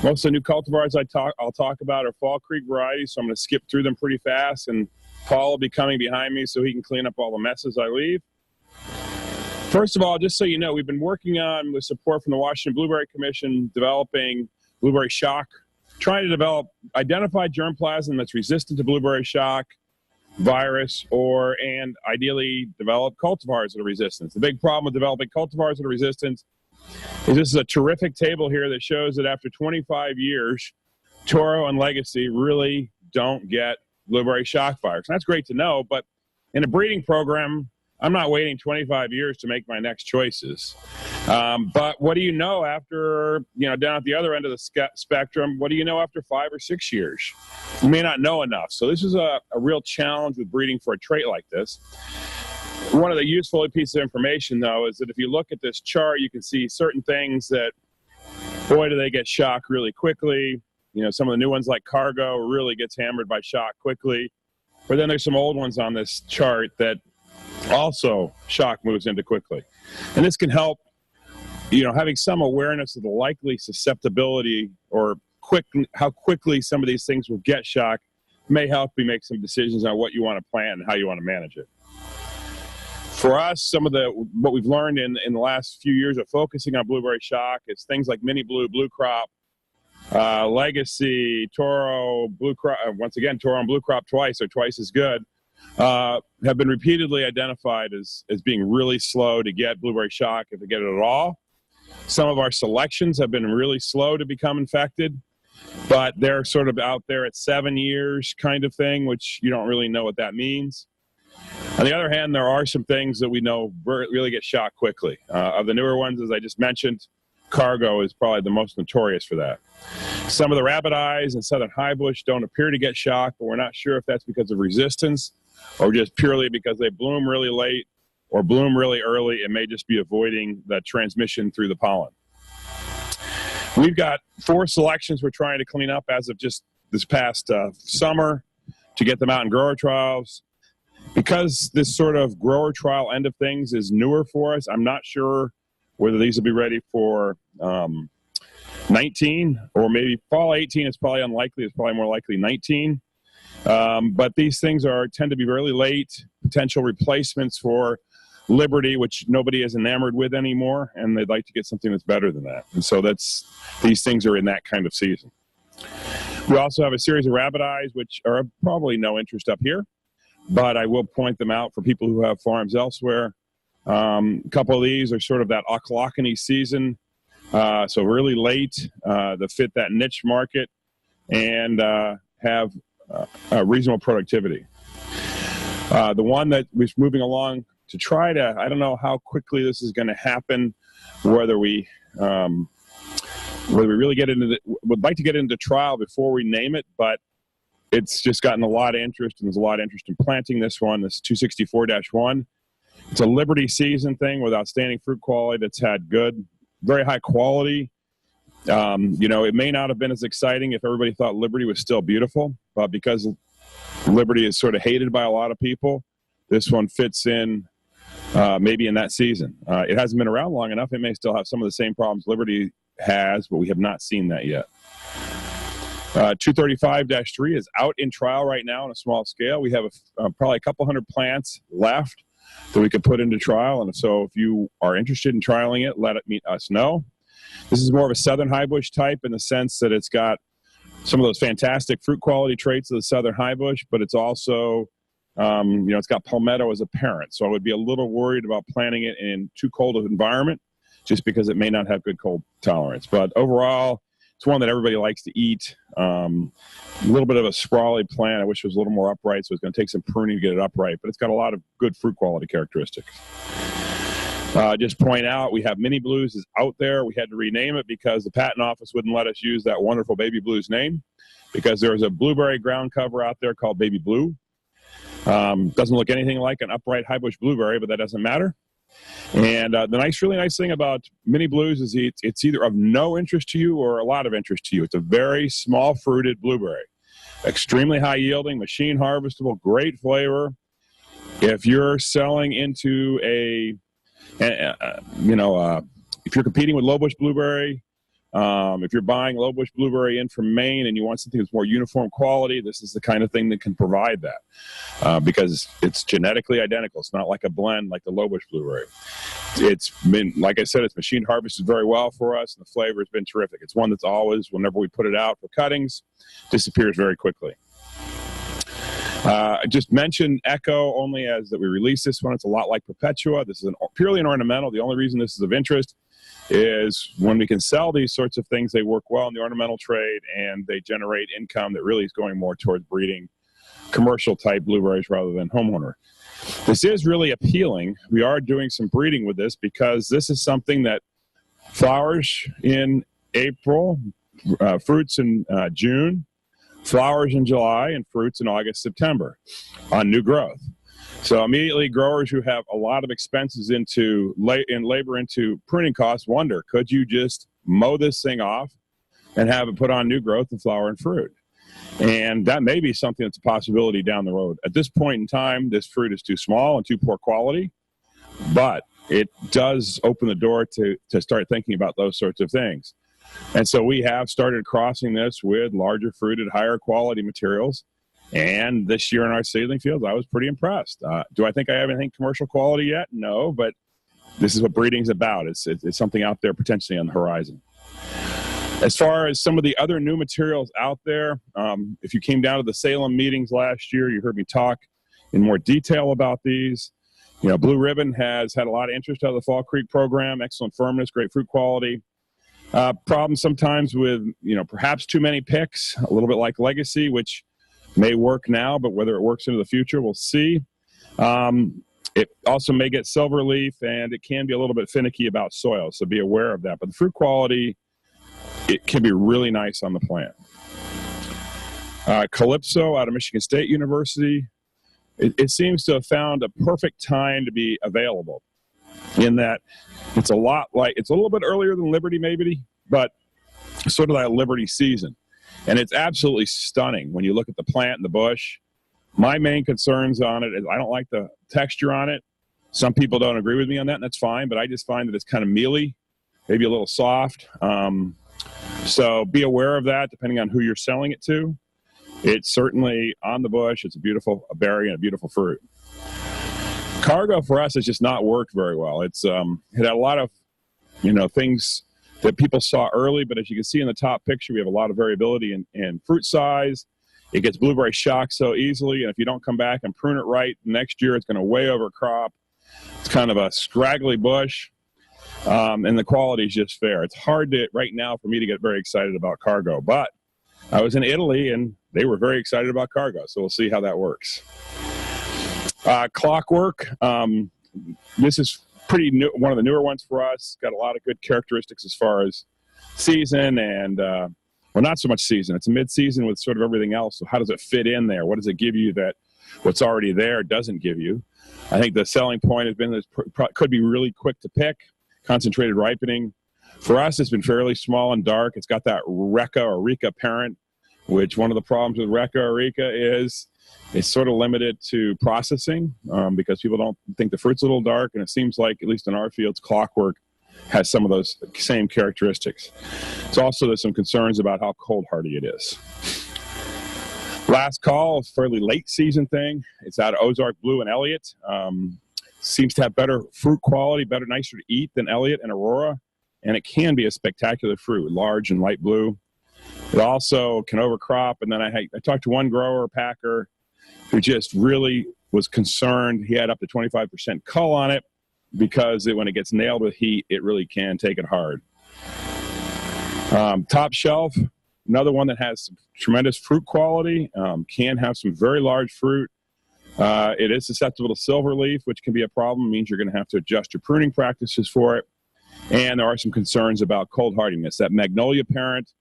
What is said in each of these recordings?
Most of the new cultivars I'll talk about are Fall Creek varieties, so I'm going to skip through them pretty fast, and Paul will be coming behind me so he can clean up all the messes I leave. First of all, just so you know, we've been working on, with support from the Washington Blueberry Commission, developing blueberry shock, trying to identify germplasm that's resistant to blueberry shock virus, and ideally develop cultivars that are resistant. The big problem with developing cultivars that are resistant is this is a terrific table here that shows that after 25 years, Toro and Legacy really don't get blueberry shock virus. And that's great to know, but in a breeding program, I'm not waiting 25 years to make my next choices. But what do you know after, down at the other end of the spectrum, what do you know after 5 or 6 years? You may not know enough. So this is a real challenge with breeding for a trait like this. One of the useful pieces of information, though, is that if you look at this chart, you can see certain things that, boy, do they get shocked really quickly. Some of the new ones like Cargo really gets hammered by shock quickly. But then there's some old ones on this chart that also shock moves into quickly. And this can help, having some awareness of the likely susceptibility or how quickly some of these things will get shock may help you make some decisions on what you want to plant and how you want to manage it. For us, some of what we've learned in the last few years of focusing on blueberry shock is things like Mini Blue, Bluecrop, Legacy, Toro, Bluecrop, once again, Toro and Bluecrop twice, or twice as good, have been repeatedly identified as being really slow to get blueberry shock, if they get it at all. Some of our selections have been really slow to become infected, but they're sort of out there at 7 years kind of thing, which you don't really know what that means. On the other hand, there are some things that we know really get shocked quickly. Of the newer ones, as I just mentioned, Cargo is probably the most notorious for that. Some of the Rabbiteyes and Southern Highbush don't appear to get shocked, but we're not sure if that's because of resistance or just purely because they bloom really late or bloom really early. It may just be avoiding the transmission through the pollen. We've got 4 selections we're trying to clean up as of just this past summer to get them out in grower trials. Because this sort of grower trial end of things is newer for us, I'm not sure whether these will be ready for 19 or maybe fall 18 is probably unlikely. It's probably more likely 19. But these things tend to be really late, potential replacements for Liberty, which nobody is enamored with anymore, and they'd like to get something that's better than that. And so these things are in that kind of season. We also have a series of Rabbiteyes, which are probably no interest up here, but I will point them out for people who have farms elsewhere. A couple of these are sort of that Ochlockonee season, so really late, that fit that niche market and have reasonable productivity. The one that was moving along to try to, I don't know how quickly this is going to happen, whether we really would like to get into trial before we name it, but it's just gotten a lot of interest, and there's a lot of interest in planting this one, this 264-1. It's a Liberty season thing with outstanding fruit quality that's had good, very high quality. It may not have been as exciting if everybody thought Liberty was still beautiful, but because Liberty is sort of hated by a lot of people, this one fits in maybe in that season. It hasn't been around long enough. It may still have some of the same problems Liberty has, but we have not seen that yet. 235-3 is out in trial right now on a small scale. We have probably a couple hundred plants left that we could put into trial, and so if you are interested in trialing it, let us know. This is more of a Southern Highbush type in the sense that it's got some of those fantastic fruit quality traits of the Southern Highbush, but it's also, it's got palmetto as a parent. So I would be a little worried about planting it in too cold of an environment just because it may not have good cold tolerance. But overall, it's one that everybody likes to eat. A little bit of a sprawly plant. I wish it was a little more upright, so it's going to take some pruning to get it upright, but it's got a lot of good fruit quality characteristics. Just point out, we have Mini Blues is out there. We had to rename it because the patent office wouldn't let us use that wonderful Baby Blues name because there's a blueberry ground cover out there called Baby Blue. Doesn't look anything like an upright Highbush blueberry, but that doesn't matter. And the really nice thing about Mini Blues is it's either of no interest to you or a lot of interest to you. It's a very small fruited blueberry, extremely high yielding, machine harvestable, great flavor. If you're selling into if you're competing with Lowbush blueberry If you're buying low bush blueberry in from Maine and you want something that's more uniform quality, this is the kind of thing that can provide that because it's genetically identical. It's not like a blend like the low bush blueberry. It's been, like I said, it's machine harvested very well for us, and the flavor has been terrific. It's one that's always, whenever we put it out for cuttings, disappears very quickly. I just mentioned Echo only as that we released this one. It's a lot like Perpetua. This is purely an ornamental. The only reason this is of interest is when we can sell these sorts of things, they work well in the ornamental trade, and they generate income that really is going more towards breeding commercial type blueberries rather than homeowner. This is really appealing. We are doing some breeding with this because this is something that flowers in April, fruits in June, flowers in July, and fruits in August, September on new growth. So immediately growers who have a lot of expenses into labor into pruning costs wonder, could you just mow this thing off and have it put on new growth and flower and fruit? And that may be something that's a possibility down the road. At this point in time, this fruit is too small and too poor quality, but it does open the door to start thinking about those sorts of things. And so we have started crossing this with larger fruited, higher quality materials. And this year in our seedling fields, I was pretty impressed. Do I think I have anything commercial quality yet? No, but this is what breeding's about. It's something out there potentially on the horizon. As far as some of the other new materials out there, if you came down to the Salem meetings last year, you heard me talk in more detail about these. You know, Blue Ribbon has had a lot of interest out of the Fall Creek program, excellent firmness, great fruit quality. Problems sometimes with, you know, perhaps too many picks, a little bit like Legacy, which may work now, but whether it works into the future, we'll see. It also may get silver leaf, and it can be a little bit finicky about soil, so be aware of that. But the fruit quality, it can be really nice on the plant. Calypso out of Michigan State University, it seems to have found a perfect time to be available in that it's a little bit earlier than Liberty maybe, but sort of that Liberty season. And it's absolutely stunning when you look at the plant and the bush. My main concerns on it is I don't like the texture on it. Some people don't agree with me on that, and that's fine, but I just find that it's kind of mealy, maybe a little soft. So be aware of that depending on who you're selling it to. It's certainly on the bush. It's a beautiful berry and a beautiful fruit. Cargo for us has just not worked very well. It had a lot of, you know, things that people saw early, but as you can see in the top picture, we have a lot of variability in fruit size. It gets blueberry shock so easily, and if you don't come back and prune it right, next year it's going to way overcrop. It's kind of a scraggly bush, and the quality is just fair. It's hard to, right now, for me to get very excited about Cargo, but I was in Italy, and they were very excited about Cargo, so we'll see how that works. Clockwork, this is pretty new, one of the newer ones for us. Got a lot of good characteristics as far as season and, well, not so much season. It's a mid-season with sort of everything else. So how does it fit in there? What does it give you that what's already there doesn't give you? I think the selling point has been that it could be really quick to pick, concentrated ripening. For us, it's been fairly small and dark. It's got that Reka or Rika parent, which one of the problems with Reka or Rika is it's sort of limited to processing because people don't think the fruit's a little dark, and it seems like, at least in our fields, Clockwork has some of those same characteristics. It's also, there's some concerns about how cold hardy it is. Last call, fairly late season thing. It's out of Ozarkblue and Elliott. Seems to have better fruit quality, nicer to eat than Elliott and Aurora, and it can be a spectacular fruit, large and light blue. It also can overcrop, and then I talked to one grower, packer, who just really was concerned. He had up to 25% cull on it because when it gets nailed with heat, it really can take it hard. Top Shelf, another one that has some tremendous fruit quality, can have some very large fruit. It is susceptible to silver leaf, which can be a problem. It means you're going to have to adjust your pruning practices for it. And there are some concerns about cold hardiness. That Magnolia parent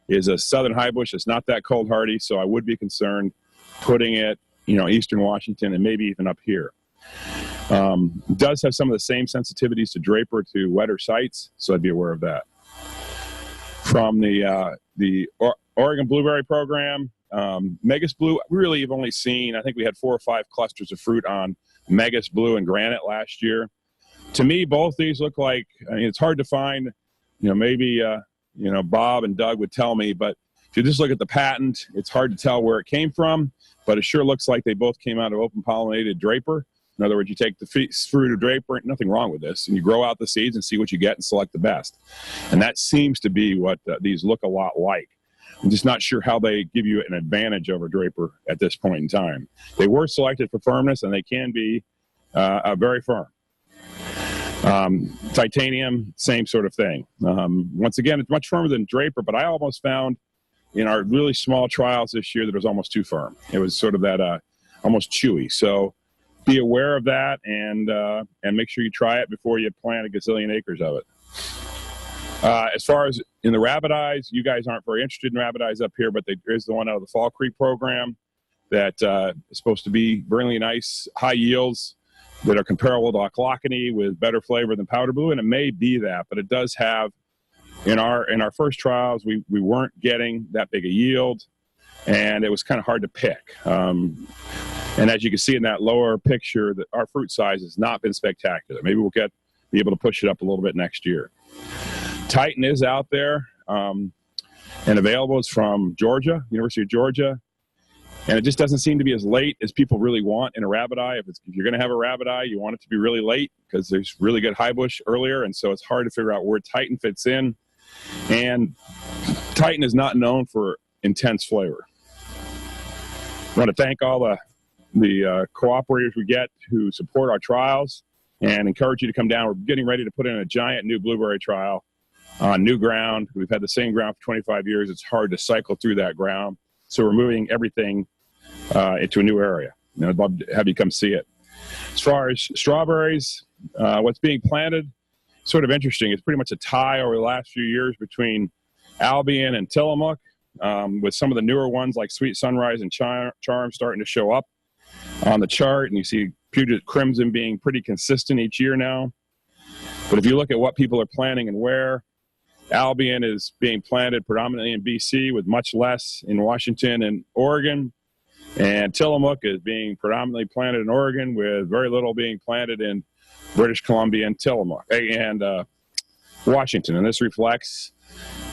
is a southern high bush. It's not that cold hardy, so I would be concerned putting it, you know, eastern Washington and maybe even up here. Does have some of the same sensitivities to Draper to wetter sites, so I'd be aware of that. From the Oregon Blueberry Program, Megas Blue, really you've only seen, I think we had 4 or 5 clusters of fruit on Megas Blue and Granite last year. To me, both these look like, I mean, it's hard to find, you know, maybe Bob and Doug would tell me, but if you just look at the patent, it's hard to tell where it came from, but it sure looks like they both came out of open pollinated Draper. In other words, you take the fruit of Draper, nothing wrong with this, and you grow out the seeds and see what you get and select the best. And that seems to be what these look a lot like. I'm just not sure how they give you an advantage over Draper at this point in time. They were selected for firmness, and they can be very firm. Titanium, same sort of thing. Once again, it's much firmer than Draper, but I almost found in our really small trials this year that it was almost too firm. It was sort of that almost chewy. So be aware of that, and make sure you try it before you plant a gazillion acres of it. As far as in the Rabbiteyes, you guys aren't very interested in Rabbiteyes up here, but there is the one out of the Fall Creek program that is supposed to be really nice, high yields that are comparable to Ochlockonee with better flavor than Powderblue, and it may be that, but it does have, in our first trials, we weren't getting that big a yield, and it was kind of hard to pick. And as you can see in that lower picture, that our fruit size has not been spectacular. Maybe we'll be able to push it up a little bit next year. Titan is out there and available. It's from Georgia, University of Georgia. And it just doesn't seem to be as late as people really want in a Rabbiteye. If you're going to have a Rabbiteye, you want it to be really late because there's really good high bush earlier, and so it's hard to figure out where Titan fits in. And Titan is not known for intense flavor. I want to thank all the cooperators we get who support our trials and encourage you to come down. We're getting ready to put in a giant new blueberry trial on new ground. We've had the same ground for 25 years. It's hard to cycle through that ground. So we're moving everything into a new area. I'd love to have you come see it. As far as strawberries, what's being planted, sort of interesting. It's pretty much a tie over the last few years between Albion and Tillamook, with some of the newer ones like Sweet Sunrise and Charm starting to show up on the chart. And you see Puget Crimson being pretty consistent each year now. But if you look at what people are planting and where, Albion is being planted predominantly in BC with much less in Washington and Oregon. And Tillamook is being predominantly planted in Oregon with very little being planted in British Columbia and Tillamook and Washington. And this reflects,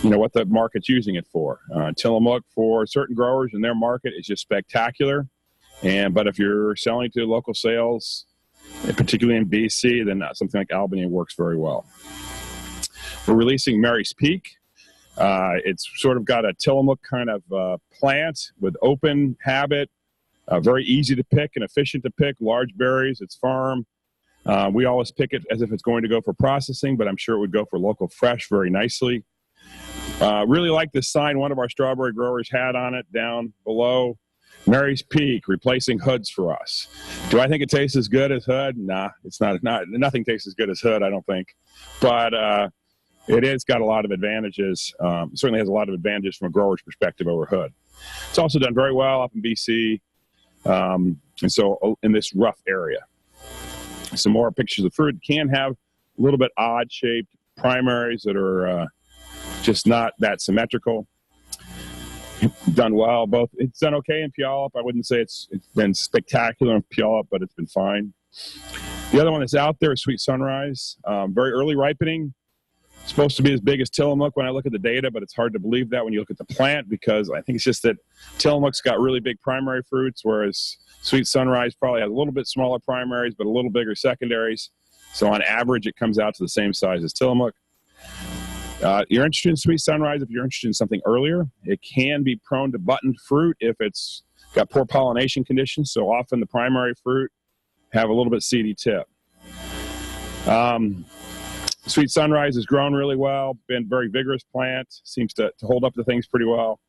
what the market's using it for. Tillamook for certain growers in their market is just spectacular. But if you're selling to local sales, particularly in BC, then something like Albion works very well. We're releasing Mary's Peak. It's sort of got a Tillamook kind of plant with open habit, very easy to pick and efficient to pick, large berries. It's farm. We always pick it as if it's going to go for processing, but I'm sure it would go for local fresh very nicely. Really like this sign one of our strawberry growers had on it down below. Mary's Peak, replacing hoods for us. Do I think it tastes as good as hood? Nah, it's not. Nothing tastes as good as hood, I don't think. But it has got a lot of advantages. Certainly has a lot of advantages from a grower's perspective over hood. It's also done very well up in BC, and so in this rough area. Some more pictures of fruit. Can have a little bit odd-shaped primaries that are just not that symmetrical. Done well. Both. It's done okay in Puyallup. I wouldn't say it's been spectacular in Puyallup, but it's been fine. The other one that's out there is Sweet Sunrise. Very early ripening. It's supposed to be as big as Tillamook when I look at the data, but it's hard to believe that when you look at the plant, because I think it's just that Tillamook's got really big primary fruits, whereas Sweet Sunrise probably has a little bit smaller primaries, but a little bigger secondaries. So on average, it comes out to the same size as Tillamook. You're interested in Sweet Sunrise if you're interested in something earlier. It can be prone to buttoned fruit if it's got poor pollination conditions. So often the primary fruit have a little bit seedy tip. Sweet Sunrise has grown really well, been a very vigorous plant, seems to hold up to things pretty well.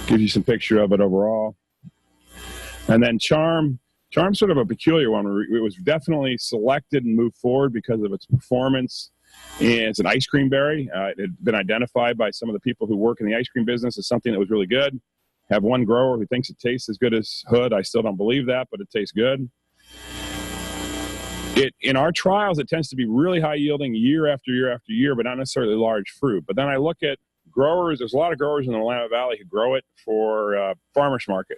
Gives you some picture of it overall. And then Charm's sort of a peculiar one. It was definitely selected and moved forward because of its performance. And it's an ice cream berry. It had been identified by some of the people who work in the ice cream business as something that was really good. Have one grower who thinks it tastes as good as hood. I still don't believe that, but it tastes good. In our trials, it tends to be really high yielding year after year after year, but not necessarily large fruit. But then I look at growers. There's a lot of growers in the Willamette Valley who grow it for farmers market.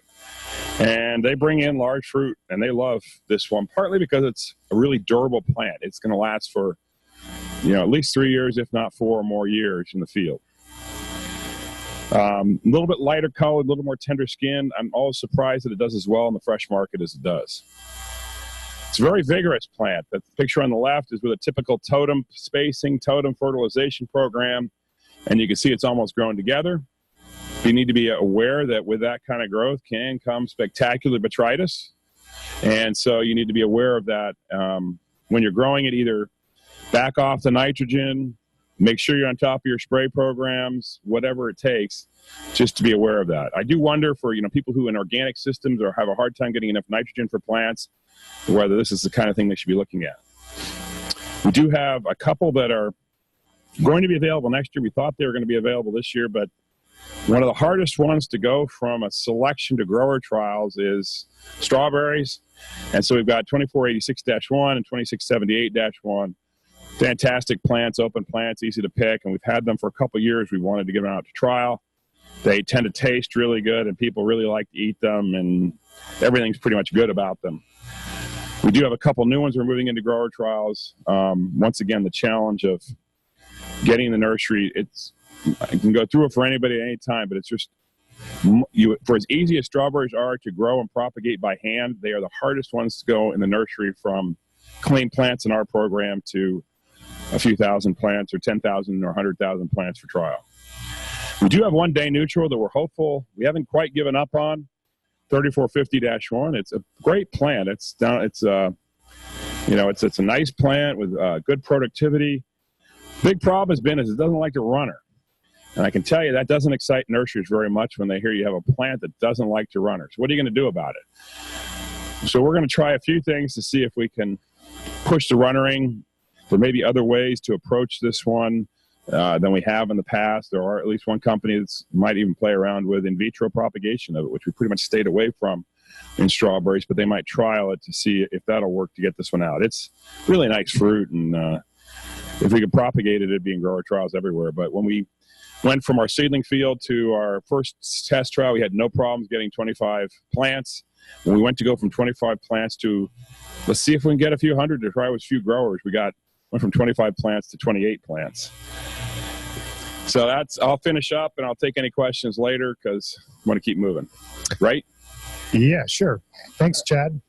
And they bring in large fruit, and they love this one, partly because it's a really durable plant. It's going to last for at least 3 years, if not 4 or more years in the field. A little bit lighter colored, a little more tender skin. I'm always surprised that it does as well in the fresh market as it does. It's a very vigorous plant. The picture on the left is with a typical totem spacing, totem fertilization program, and you can see it's almost grown together. You need to be aware that with that kind of growth can come spectacular botrytis, and so you need to be aware of that when you're growing it. Either back off the nitrogen, make sure you're on top of your spray programs, whatever it takes, just to be aware of that. I do wonder for people who in organic systems or have a hard time getting enough nitrogen for plants, whether this is the kind of thing they should be looking at. We do have a couple that are going to be available next year. We thought they were going to be available this year, but one of the hardest ones to go from a selection to grower trials is strawberries. And so we've got 2486-1 and 2678-1. Fantastic plants, open plants, easy to pick, and we've had them for a couple of years. We wanted to get them out to trial. They tend to taste really good, and people really like to eat them, and everything's pretty much good about them. We do have a couple new ones we're moving into grower trials. Once again, the challenge of getting the nursery, I can go through it for anybody at any time, but it's just, for as easy as strawberries are to grow and propagate by hand, they are the hardest ones to go in the nursery from clean plants in our program to a few thousand plants or 10,000 or 100,000 plants for trial. We do have one day neutral that we're hopeful. We haven't quite given up on, 3450-1. It's a great plant. It's a nice plant with good productivity. Big problem has been is it doesn't like to runner. And I can tell you that doesn't excite nurseries very much when they hear you have a plant that doesn't like to runner. So what are you going to do about it? So we're going to try a few things to see if we can push the runnering. There may be other ways to approach this one than we have in the past. There are at least one company that might even play around with in vitro propagation of it, which we pretty much stayed away from in strawberries, but they might trial it to see if that'll work to get this one out. It's really nice fruit, and if we could propagate it, it'd be in grower trials everywhere. But when we went from our seedling field to our first test trial, we had no problems getting 25 plants. When we went to go from 25 plants to, let's see if we can get a few hundred to try with a few growers, went from 25 plants to 28 plants. So I'll finish up and I'll take any questions later because I want to keep moving. Right? Yeah, sure. Thanks, Chad.